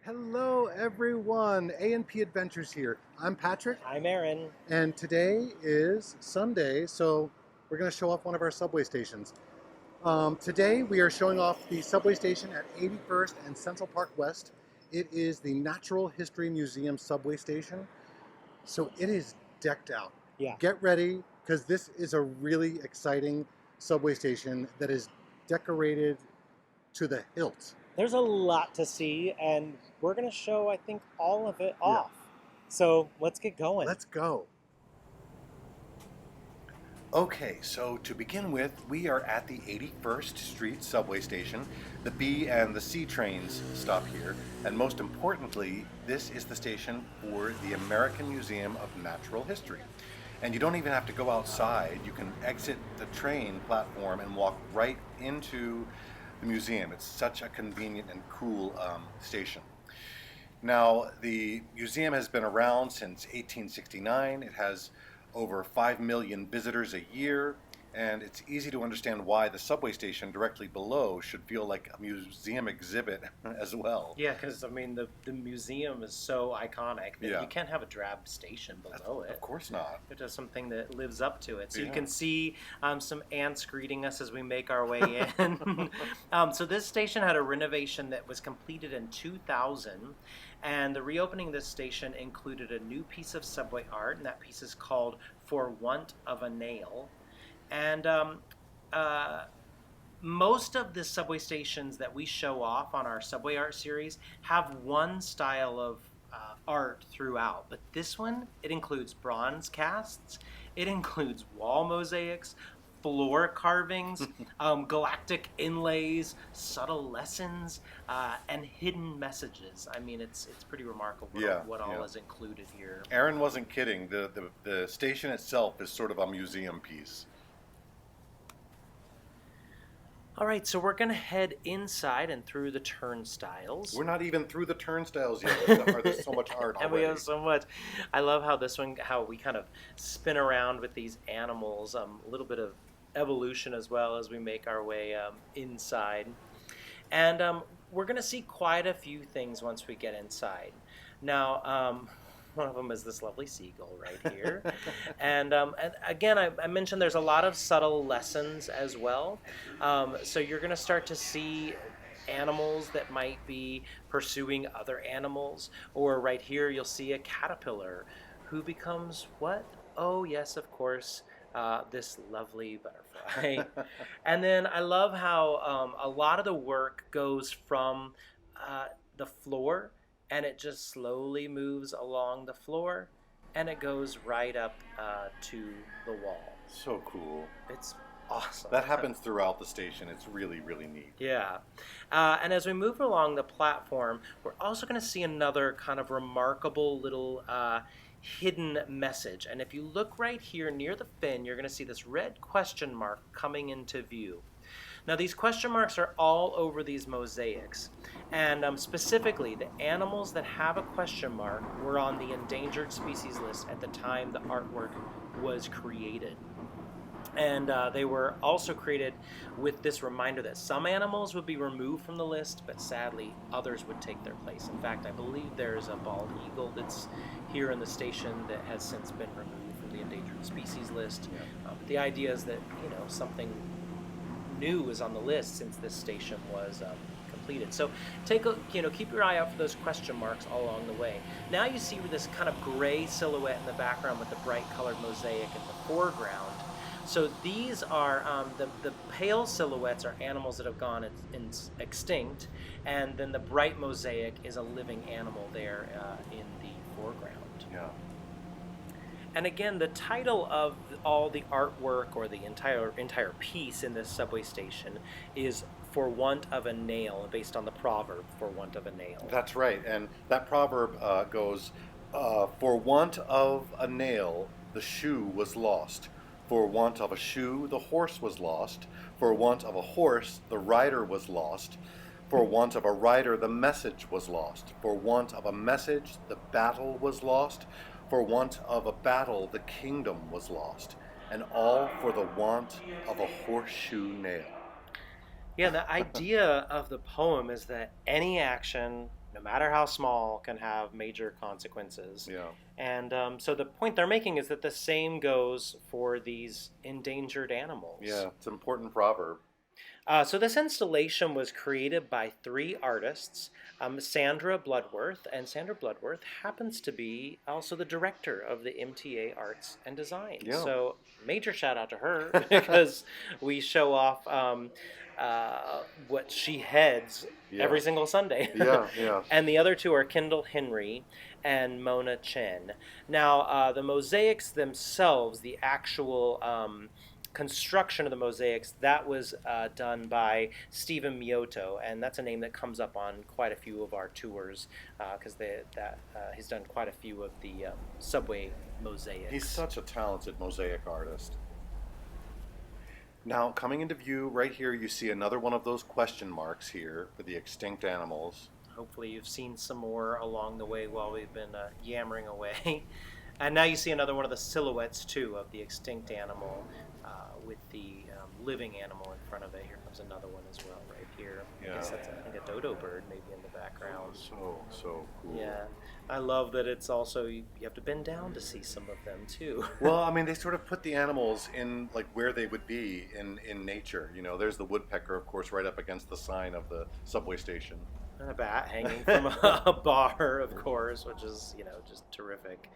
Hello everyone, A&P Adventures here. I'm Patrick, I'm Aaron. and today is Sunday, so we're going to show off one of our subway stations. Today we are showing off the subway station at 81st and Central Park West. It is the Natural History Museum subway station, so it is decked out. Yeah. Get ready, because this is a really exciting subway station that is decorated to the hilt. There's a lot to see, and we're going to show, I think, all of it Yeah, off. So let's get going. let's go. Okay, so to begin with, we are at the 81st Street subway station. The B and the C trains stop here, and most importantly, this is the station for the American Museum of Natural History. And you don't even have to go outside. You can exit the train platform and walk right into the museum. It's such a convenient and cool station. Now, the museum has been around since 1869. It has over 5 million visitors a year, and it's easy to understand why the subway station directly below should feel like a museum exhibit as well. Yeah, because, I mean, the museum is so iconic that Yeah. you can't have a drab station below it. Of course not. It does something that lives up to it. So you Yeah. can see some ants greeting us as we make our way in. So this station had a renovation that was completed in 2000. And the reopening of this station included a new piece of subway art, and that piece is called For Want of a Nail. And most of the subway stations that we show off on our subway art series have one style of art throughout, but this one, it includes bronze casts, it includes wall mosaics, floor carvings, galactic inlays, subtle lessons, and hidden messages. I mean, it's pretty remarkable what all is included here. Aaron wasn't kidding. The station itself is sort of a museum piece. All right, so we're going to head inside and through the turnstiles. We're not even through the turnstiles yet. There's so much art already. And we have so much. I love how we kind of spin around with these animals, a little bit of evolution as well as we make our way inside. And we're going to see quite a few things once we get inside. Now, one of them is this lovely seagull right here. and again, I mentioned there's a lot of subtle lessons as well. So you're going to start to see animals that might be pursuing other animals. Or right here, you'll see a caterpillar who becomes what? Oh, yes, of course, this lovely butterfly. And then I love how a lot of the work goes from the floor, and it just slowly moves along the floor, and it goes right up to the wall. So cool. It's awesome. That happens throughout the station. It's really, really neat. Yeah. And as we move along the platform, we're also going to see another kind of remarkable little hidden message. And if you look right here near the fin, you're going to see this red question mark coming into view. Now, these question marks are all over these mosaics, and specifically, the animals that have a question mark were on the endangered species list at the time the artwork was created. And they were also created with this reminder that some animals would be removed from the list, but sadly, others would take their place. In fact, I believe there's a bald eagle that's here in the station that has since been removed from the endangered species list. Yeah. The idea is that, something new is on the list since this station was completed. So keep your eye out for those question marks all along the way. Now you see this kind of gray silhouette in the background with the bright colored mosaic in the foreground. So these are the pale silhouettes are animals that have gone extinct, and then the bright mosaic is a living animal there in the foreground. Yeah. And again, the title of all the artwork or the entire piece in this subway station is For Want of a Nail, based on the proverb, for want of a nail. That's right. And that proverb goes, for want of a nail, the shoe was lost. For want of a shoe, the horse was lost. For want of a horse, the rider was lost. For want of a rider, the message was lost. For want of a message, the battle was lost. For want of a battle, the kingdom was lost. And all for the want of a horseshoe nail. Yeah, the idea of the poem is that any action no matter how small, can have major consequences. Yeah. And so the point they're making is that the same goes for these endangered animals. Yeah, it's an important proverb. So this installation was created by three artists, Sandra Bloodworth, and Sandra Bloodworth happens to be also the director of the MTA Arts and Design. Yeah. So major shout out to her because we show off what she heads Yeah. every single Sunday. Yeah, yeah. And the other two are Kendall Henry and Mona Chen. Now, the mosaics themselves, the actual construction of the mosaics, that was done by Stephen Mioto, and that's a name that comes up on quite a few of our tours because he's done quite a few of the subway mosaics. He's such a talented mosaic artist. Now, coming into view right here, you see another one of those question marks here for the extinct animals. Hopefully you've seen some more along the way while we've been yammering away. And now you see another one of the silhouettes, too, of the extinct animal with the living animal in front of it. Here comes another one as well right here. Yeah. I guess that's, I think, a dodo bird maybe in the background. So cool. Yeah. I love that it's also, you have to bend down to see some of them, too. Well, I mean, they sort of put the animals in like where they would be in nature. You know, there's the woodpecker, of course, right up against the sign of the subway station. And a bat hanging from a bar, of course, which is, just terrific.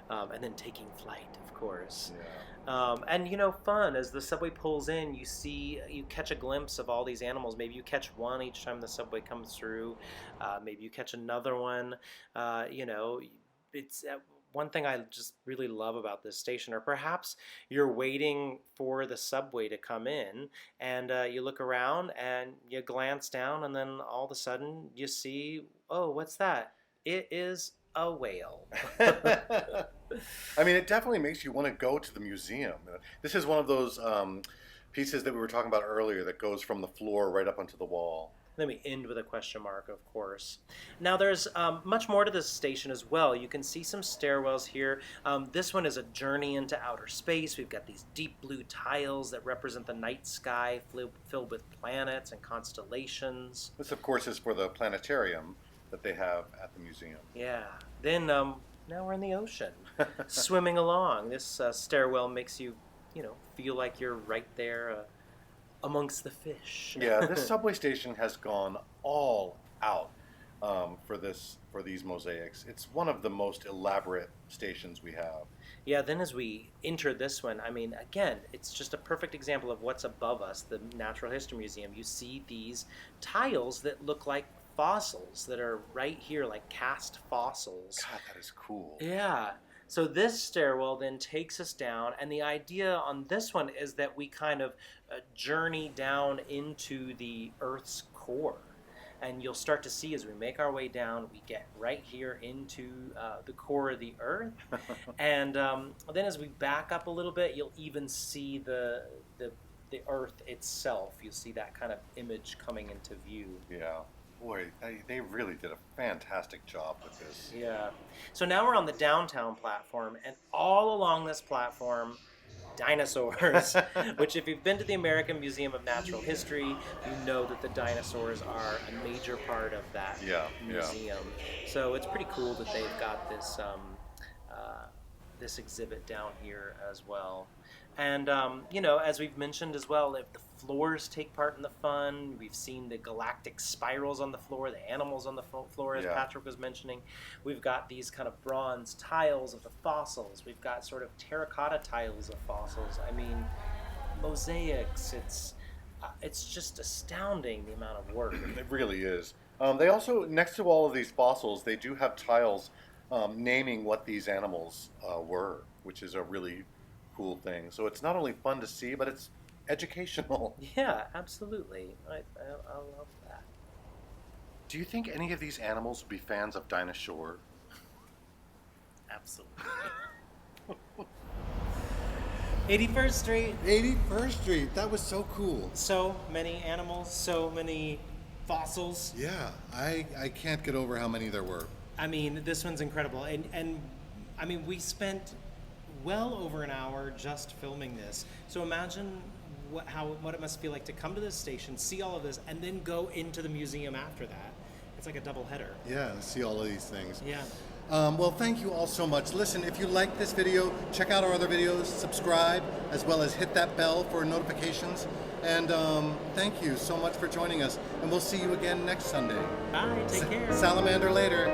And then taking flight, of course. Yeah. And, fun, as the subway pulls in, you catch a glimpse of all these animals. Maybe you catch one each time the subway comes through. Maybe you catch another one. It's one thing I just really love about this station, or perhaps you're waiting for the subway to come in and you look around and you glance down and then all of a sudden you see, oh, what's that? It is a whale. I mean, it definitely makes you want to go to the museum. This is one of those pieces that we were talking about earlier that goes from the floor right up onto the wall. Let me end with a question mark, of course. Now, there's much more to this station as well. You can see some stairwells here. This one is a journey into outer space. We've got these deep blue tiles that represent the night sky filled with planets and constellations. This, of course, is for the planetarium that they have at the museum. Yeah. Then now we're in the ocean, swimming along. This stairwell makes you, feel like you're right there amongst the fish. Yeah, this subway station has gone all out for these mosaics. It's one of the most elaborate stations we have. Yeah, then as we enter this one, I mean, again, it's just a perfect example of what's above us, the Natural History Museum. You see these tiles that look like fossils that are right here, like cast fossils. God, that is cool. Yeah. So this stairwell then takes us down, and the idea on this one is that we kind of journey down into the Earth's core. And you'll start to see as we make our way down, we get right here into the core of the Earth. And then as we back up a little bit, you'll even see the Earth itself. You'll see that kind of image coming into view. Yeah. Boy, they really did a fantastic job with this. Yeah. So now we're on the downtown platform, and all along this platform, dinosaurs, which if you've been to the American Museum of Natural History, you know that the dinosaurs are a major part of that museum. So it's pretty cool that they've got this this exhibit down here as well. And, as we've mentioned as well, the floors take part in the fun. We've seen the galactic spirals on the floor, the animals on the floor, as Patrick was mentioning. We've got these kind of bronze tiles of the fossils. We've got sort of terracotta tiles of fossils. I mean, mosaics. It's just astounding the amount of work. It really is. They also, next to all of these fossils, they do have tiles naming what these animals were, which is a really cool thing. So it's not only fun to see, but it's educational. Yeah, absolutely. I love that. Do you think any of these animals would be fans of Dinah Shore? Absolutely. 81st Street. 81st Street. That was so cool. So many animals, so many fossils. Yeah, I can't get over how many there were. I mean, this one's incredible. And I mean, we spent well over an hour just filming this. So imagine what it must feel like to come to this station, see all of this, and then go into the museum after that. it's like a double header. Yeah, to see all of these things. Yeah. Well, thank you all so much. Listen, if you like this video, check out our other videos, subscribe, as well as hit that bell for notifications. And thank you so much for joining us. And we'll see you again next Sunday. Bye. Take care. Salamander later.